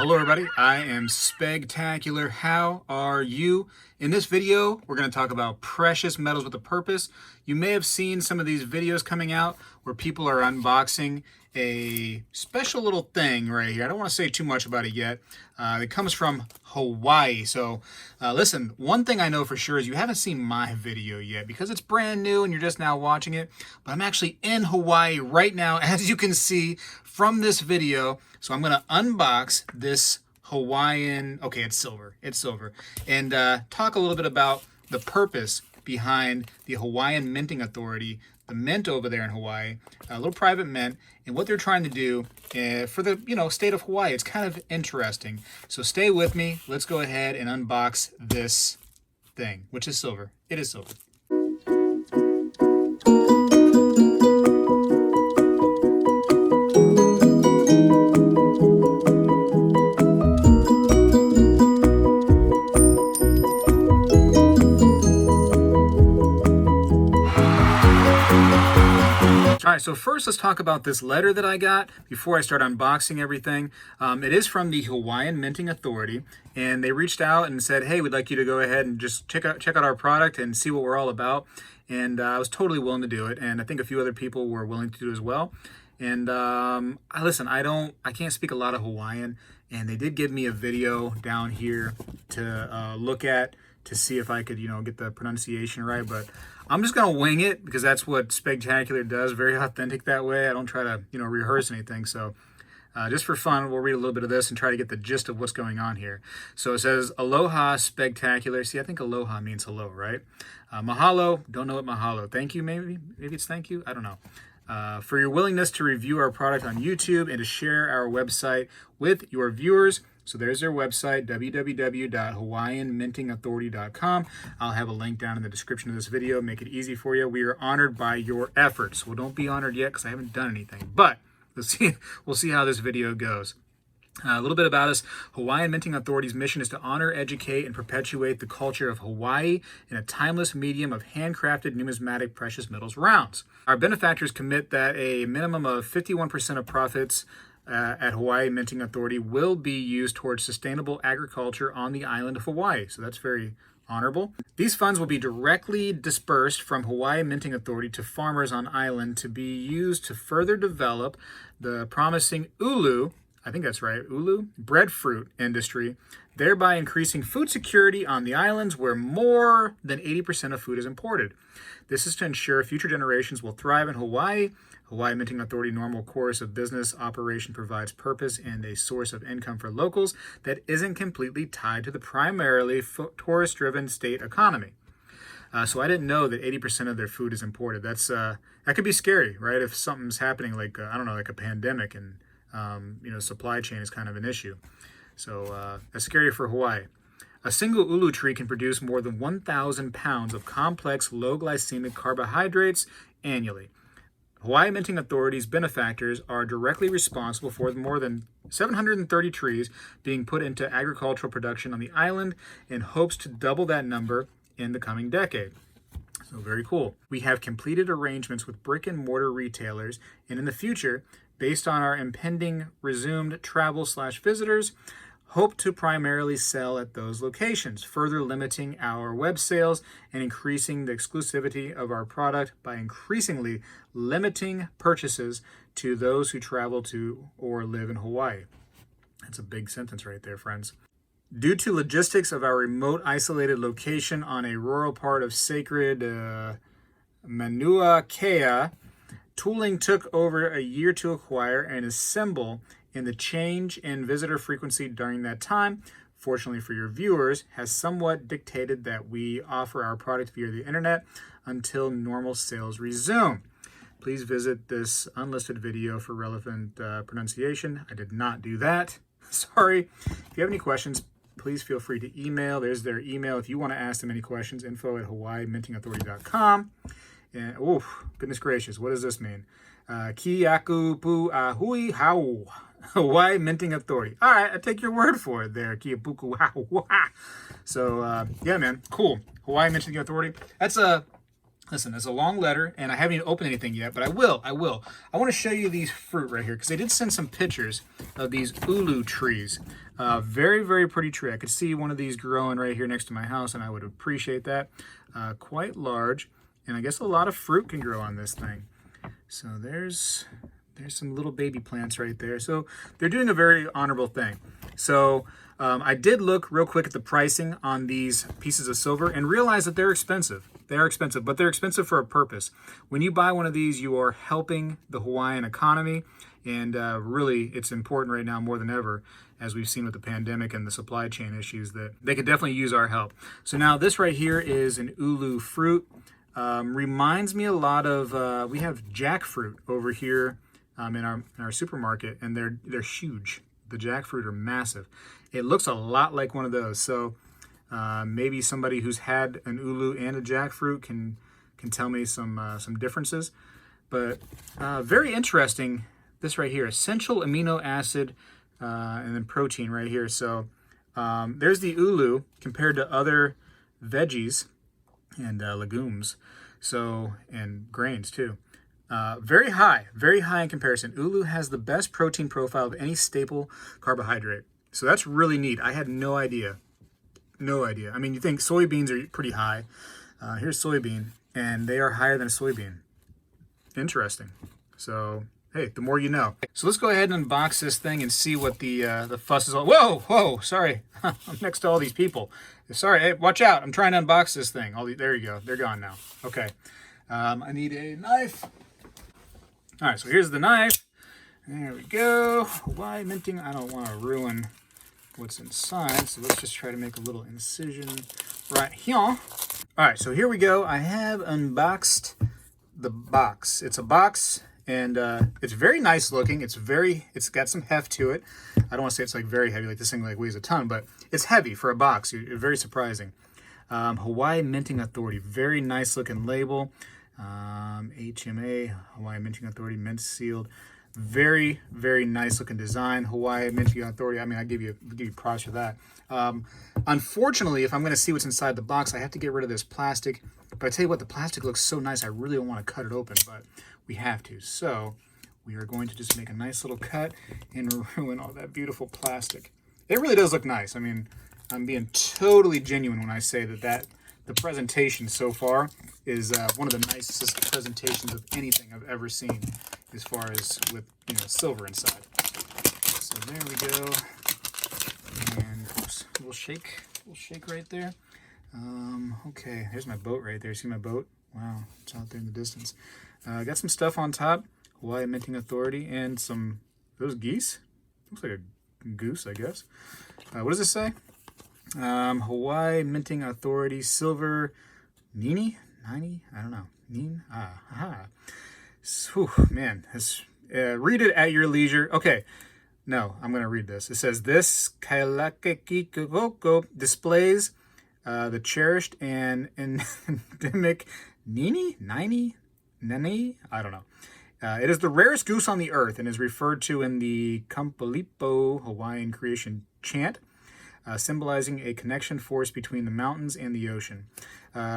Hello everybody, I am Spegtacular. How are you? In this video, we're going to talk about precious metals with a purpose. You may have seen some of these videos coming out where people are unboxing a special little thing right here. I don't want to say too much about it yet. It comes from Hawaii. So listen, one thing I know for sure is you haven't seen my video yet because it's brand new and you're just now watching it. But I'm actually in Hawaii right now, as you can see from this video. So I'm going to unbox this Hawaiian, okay, it's silver, and talk a little bit about the purpose behind the Hawaiian Minting Authority, the mint over there in Hawaii, a little private mint, and what they're trying to do for the state of Hawaii. It's kind of interesting. So stay with me. Let's go ahead and unbox this thing, which is silver. It is silver. All right, so first let's talk about this letter that I got before I start unboxing everything. It is from the Hawaiian Minting Authority, and they reached out and said, hey, we'd like you to go ahead and just check out our product and see what we're all about. And I was totally willing to do it, and I think a few other people were willing to do it as well. And listen, I can't speak a lot of Hawaiian, and they did give me a video down here to look at to see if I could, get the pronunciation right. But I'm just going to wing it because that's what Spegtacular does. Very authentic that way. I don't try to, rehearse anything. So just for fun, we'll read a little bit of this and try to get the gist of what's going on here. So it says, Aloha Spegtacular. See, I think aloha means hello, right? Mahalo. Don't know what mahalo. Thank you, maybe? Maybe it's thank you? I don't know. For your willingness to review our product on YouTube and to share our website with your viewers. So there's their website, www.hawaiianmintingauthority.com. I'll have a link down in the description of this video. Make it easy for you. We are honored by your efforts. Well, don't be honored yet because I haven't done anything. But we'll see how this video goes. A little bit about us. Hawaiian Minting Authority's mission is to honor, educate, and perpetuate the culture of Hawaii in a timeless medium of handcrafted numismatic precious metals rounds. Our benefactors commit that a minimum of 51% of profits at Hawaii Minting Authority will be used towards sustainable agriculture on the island of Hawaii. So that's very honorable. These funds will be directly dispersed from Hawaii Minting Authority to farmers on island to be used to further develop the promising ulu, I think that's right, ulu, breadfruit industry, thereby increasing food security on the islands where more than 80% of food is imported. This is to ensure future generations will thrive in Hawaii. Hawaii Minting Authority normal course of business operation provides purpose and a source of income for locals that isn't completely tied to the primarily tourist-driven state economy. So I didn't know that 80% of their food is imported. That could be scary, right? If something's happening like, like a pandemic and, supply chain is kind of an issue. So that's scary for Hawaii. A single ulu tree can produce more than 1,000 pounds of complex low glycemic carbohydrates annually. Hawaii Minting Authority's benefactors are directly responsible for more than 730 trees being put into agricultural production on the island and hopes to double that number in the coming decade. So very cool. We have completed arrangements with brick and mortar retailers, and in the future, based on our impending resumed travel/visitors, hope to primarily sell at those locations, further limiting our web sales and increasing the exclusivity of our product by increasingly limiting purchases to those who travel to or live in Hawaii. That's a big sentence right there, friends. Due to logistics of our remote isolated location on a rural part of sacred Manua Kea, tooling took over a year to acquire and assemble, and the change in visitor frequency during that time, fortunately for your viewers, has somewhat dictated that we offer our product via the internet until normal sales resume. Please visit this unlisted video for relevant pronunciation. I did not do that. Sorry. If you have any questions, please feel free to email. There's their email if you want to ask them any questions, info@hawaiimintingauthority.com. And, oh, goodness gracious, what does this mean? Ki aku pu ahui hau. Hawaii Minting Authority. All right, I take your word for it there. Ki puku hau. So, yeah, man, cool. Hawaii Minting Authority. That's a Listen, it's a long letter, and I haven't even opened anything yet, but I will. I want to show you these fruit right here, because they did send some pictures of these ulu trees. Very, very pretty tree. I could see one of these growing right here next to my house, and I would appreciate that. Quite large, and I guess a lot of fruit can grow on this thing. So there's some little baby plants right there. So they're doing a very honorable thing. So I did look real quick at the pricing on these pieces of silver and realized that they're expensive. They are expensive, but they're expensive for a purpose. When you buy one of these, you are helping the Hawaiian economy, and really it's important right now more than ever, as we've seen with the pandemic and the supply chain issues, that they could definitely use our help. So now this right here is an ulu fruit. Reminds me a lot of, we have jackfruit over here in our supermarket, and they're huge. The jackfruit are massive. It looks a lot like one of those. So maybe somebody who's had an ulu and a jackfruit can tell me some differences. But very interesting. This right here, essential amino acid and then protein right here. So there's the ulu compared to other veggies and legumes. So, and grains too. Very high in comparison. Ulu has the best protein profile of any staple carbohydrate. So that's really neat. I had no idea. No idea. I mean, you think soybeans are pretty high. Here's soybean, and they are higher than a soybean. Interesting. So, hey, the more you know. So let's go ahead and unbox this thing and see what the fuss is all. Whoa, sorry. I'm next to all these people. Sorry, hey, watch out. I'm trying to unbox this thing. There you go. They're gone now. Okay. I need a knife. All right, so here's the knife. There we go. Hawaii minting. I don't want to ruin what's inside, so let's just try to make a little incision right here. All right, so here we go. I have unboxed the box. It's a box, and it's very nice looking. It's got some heft to it. I don't want to say it's like very heavy, like this thing like weighs a ton, but it's heavy for a box. It's very surprising. Hawaii Minting Authority, very nice looking label. HMA, Hawaii Minting Authority, mint sealed. Very, very nice looking design. Hawaii Minting Authority. I mean, I give you props for that. Unfortunately, if I'm going to see what's inside the box, I have to get rid of this plastic. But I tell you what, the plastic looks so nice. I really don't want to cut it open, but we have to. So we are going to just make a nice little cut and ruin all that beautiful plastic. It really does look nice. I mean, I'm being totally genuine when I say that the presentation so far is one of the nicest presentations of anything I've ever seen, as far as with silver inside. So there we go, and oops, we'll shake right there. Okay, there's my boat right there. See my boat? Wow, it's out there in the distance. I got some stuff on top. Hawaii Minting Authority and those geese. Looks like a goose, I guess. What does this say? Hawaii Minting Authority silver nini? I don't know. Nin? Man, read it at your leisure. Okay, no, I'm going to read this. It says, this kailakekikoko displays the cherished and endemic nini? Nani? I don't know. It is the rarest goose on the earth and is referred to in the Kampalipo Hawaiian creation chant, symbolizing a connection force between the mountains and the ocean.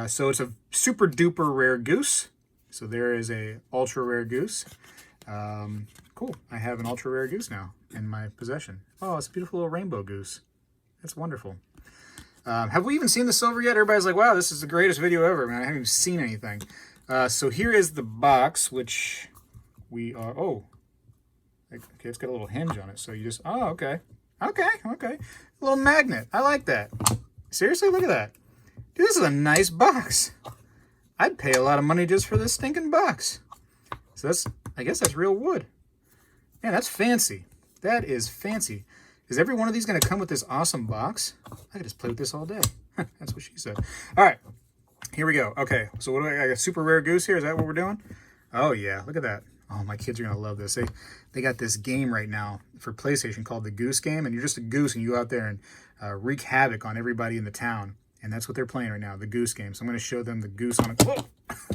So it's a super duper rare goose. So there is a ultra rare goose. Cool. I have an ultra rare goose now in my possession. Oh, it's a beautiful little rainbow goose. That's wonderful. Have we even seen the silver yet? Everybody's like, wow, this is the greatest video ever. Man, I haven't even seen anything. So here is the box, which we are, okay, it's got a little hinge on it. So you just, okay. A little magnet. I like that. Seriously, look at that. Dude, this is a nice box. I'd pay a lot of money just for this stinking box. So I guess that's real wood. Man, that's fancy. That is fancy. Is every one of these going to come with this awesome box? I could just play with this all day. That's what she said. All right, here we go. Okay, so what do I got? A super rare goose here? Is that what we're doing? Oh, yeah, look at that. Oh, my kids are going to love this. They got this game right now for PlayStation called the Goose Game, and you're just a goose, and you go out there and wreak havoc on everybody in the town. And that's what they're playing right now, the Goose Game. So I'm going to show them the goose on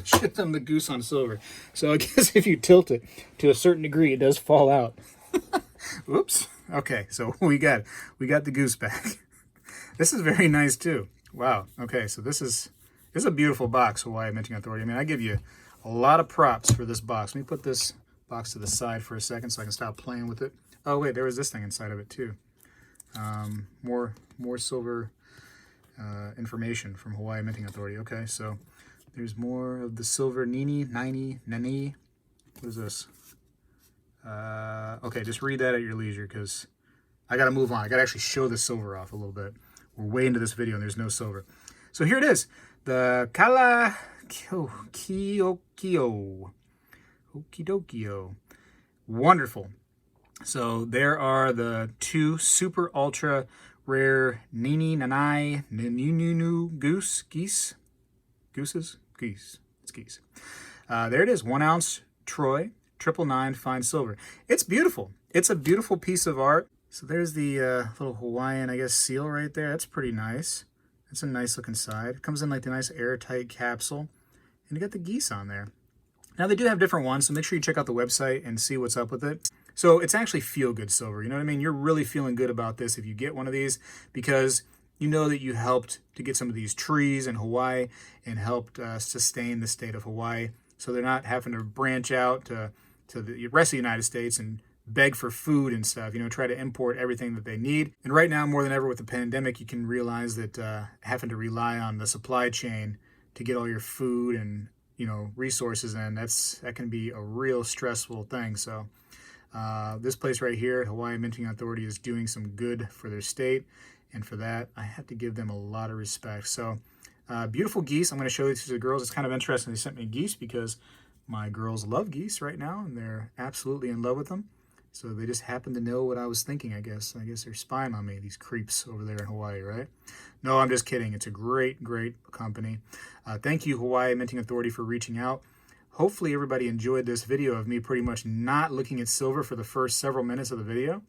show them the goose on silver. So I guess if you tilt it to a certain degree, it does fall out. Oops. Okay, so we got the goose back. This is very nice too. Wow. Okay, so this is This is a beautiful box, Hawaii Minting Authority. I mean, I give you a lot of props for this box. Let me put this box to the side for a second so I can stop playing with it. Oh, wait, there was this thing inside of it, too. More silver information from Hawaii Minting Authority. Okay, so there's more of the silver nani. What is this? Okay, just read that at your leisure because I got to move on. I got to actually show the silver off a little bit. We're way into this video and there's no silver. So here it is. The Kala Kiokio. Okidokio. Wonderful. So there are the 2 super ultra rare Nini Nanai Nunu Gooses. It's geese. There it is. 1 ounce Troy 999 fine silver. It's beautiful. It's a beautiful piece of art. So there's the little Hawaiian, I guess, seal right there. That's pretty nice. It's a nice looking side. It comes in like the nice airtight capsule. And you got the geese on there. Now they do have different ones, so make sure you check out the website and see what's up with it. So it's actually feel-good silver. You know what I mean? You're really feeling good about this if you get one of these because you know that you helped to get some of these trees in Hawaii and helped sustain the state of Hawaii. So they're not having to branch out to the rest of the United States and beg for food and stuff, you know, try to import everything that they need. And right now, more than ever with the pandemic, you can realize that having to rely on the supply chain to get all your food and, you know, resources in, that can be a real stressful thing. So this place right here, Hawaii Minting Authority, is doing some good for their state. And for that, I have to give them a lot of respect. So beautiful geese. I'm going to show these to the girls. It's kind of interesting they sent me geese because my girls love geese right now and they're absolutely in love with them. So they just happen to know what I was thinking, I guess. I guess they're spying on me, these creeps over there in Hawaii, right? No, I'm just kidding. It's a great, great company. Thank you, Hawaii Minting Authority, for reaching out. Hopefully everybody enjoyed this video of me pretty much not looking at silver for the first several minutes of the video.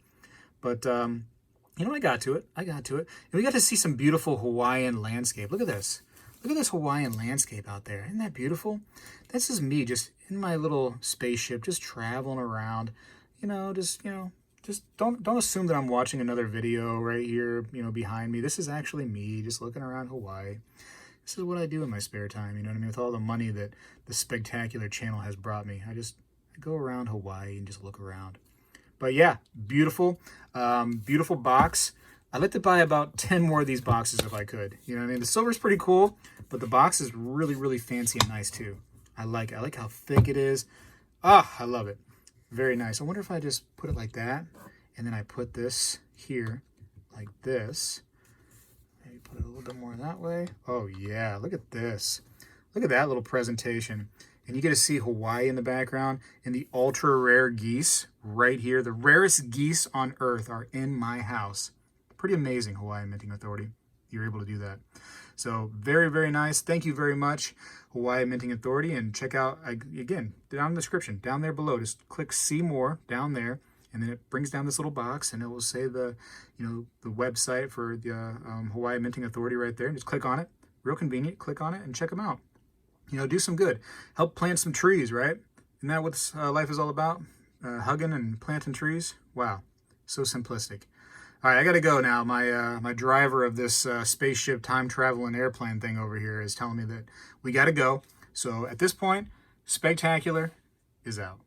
But, you know, I got to it. And we got to see some beautiful Hawaiian landscape. Look at this. Look at this Hawaiian landscape out there. Isn't that beautiful? This is me just in my little spaceship, just traveling around. Just don't assume that I'm watching another video right here, you know, behind me. This is actually me just looking around Hawaii. This is what I do in my spare time, you know what I mean? With all the money that the Spegtacular channel has brought me. I go around Hawaii and just look around. But yeah, beautiful, beautiful box. I'd like to buy about 10 more of these boxes if I could. You know what I mean? The silver's pretty cool, but the box is really, really fancy and nice too. I like it. I like how thick it is. Ah, I love it. Very nice. I wonder if I just put it like that, and then I put this here like this. Maybe put it a little bit more that way. Oh yeah, look at this. Look at that little presentation. And you get to see Hawaii in the background and the ultra rare geese right here. The rarest geese on earth are in my house. Pretty amazing, Hawaii Minting Authority. You're able to do that. So very, very nice. Thank you very much, Hawaii Minting Authority. And check out, again, down in the description, down there below, just click see more down there. And then it brings down this little box and it will say the website for the Hawaii Minting Authority right there. And just click on it. Real convenient. Click on it and check them out. You know, do some good. Help plant some trees, right? Isn't that what life is all about? Hugging and planting trees? Wow. So simplistic. All right, I got to go now. My driver of this spaceship time traveling airplane thing over here is telling me that we got to go. So at this point, Spegtacular is out.